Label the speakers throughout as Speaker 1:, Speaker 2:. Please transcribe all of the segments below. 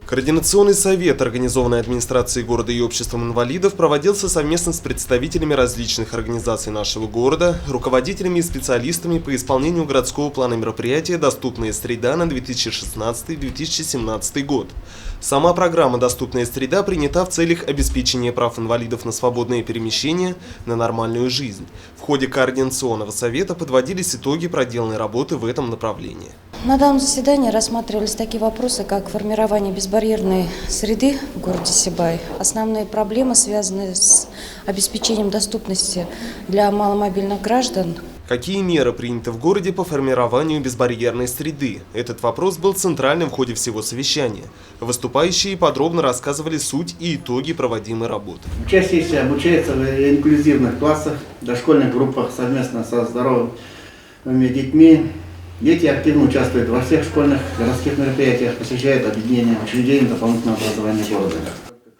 Speaker 1: Координационный совет, организованный администрацией города и обществом инвалидов, проводился совместно с представителями различных организаций нашего города, руководителями и специалистами по исполнению городского плана мероприятия «Доступная среда» на 2016-2017 год. Сама программа «Доступная среда» принята в целях обеспечения прав инвалидов на свободное перемещение, на нормальную жизнь. В ходе координационного совета подводились итоги проделанной работы в этом направлении.
Speaker 2: На данном заседании рассматривались такие вопросы, как формирование безбарьерной среды в городе Сибай, основные проблемы, связанные с обеспечением доступности для маломобильных граждан.
Speaker 1: Какие меры приняты в городе по формированию безбарьерной среды? Этот вопрос был центральным в ходе всего совещания. Выступающие подробно рассказывали суть и итоги проводимой работы.
Speaker 3: Учащиеся обучаются в инклюзивных классах, дошкольных группах совместно со здоровыми детьми. Дети активно участвуют во всех школьных городских мероприятиях, посещают объединения учреждений дополнительного образования города.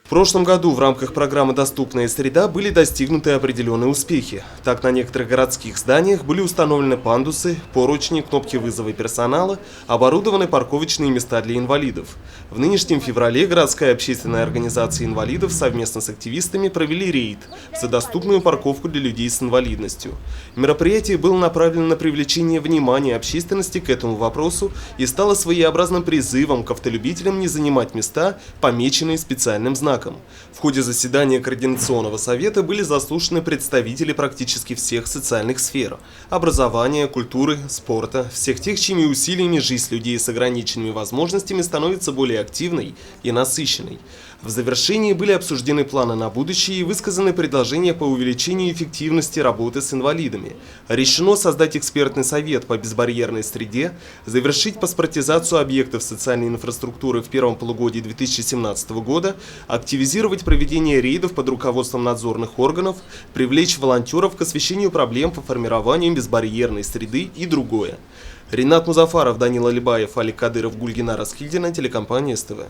Speaker 1: В прошлом году в рамках программы «Доступная среда» были достигнуты определенные успехи. Так, на некоторых городских зданиях были установлены пандусы, поручни, кнопки вызова персонала, оборудованы парковочные места для инвалидов. В нынешнем феврале городская общественная организация инвалидов совместно с активистами провели рейд за доступную парковку для людей с инвалидностью. Мероприятие было направлено на привлечение внимания общественности к этому вопросу и стало своеобразным призывом к автолюбителям не занимать места, помеченные специальным знаком. В ходе заседания Координационного совета были заслушаны представители практически всех социальных сфер – образования, культуры, спорта, всех тех, чьими усилиями жизнь людей с ограниченными возможностями становится более активной и насыщенной. В завершении были обсуждены планы на будущее и высказаны предложения по увеличению эффективности работы с инвалидами. Решено создать экспертный совет по безбарьерной среде, завершить паспортизацию объектов социальной инфраструктуры в первом полугодии 2017 года, активизировать проведение рейдов под руководством надзорных органов, привлечь волонтеров к освещению проблем по формированию безбарьерной среды и другое. Ринат Музафаров, Данил Алибаев, Алик Кадыров, Гульгина Раскильдина, телекомпания СТВ.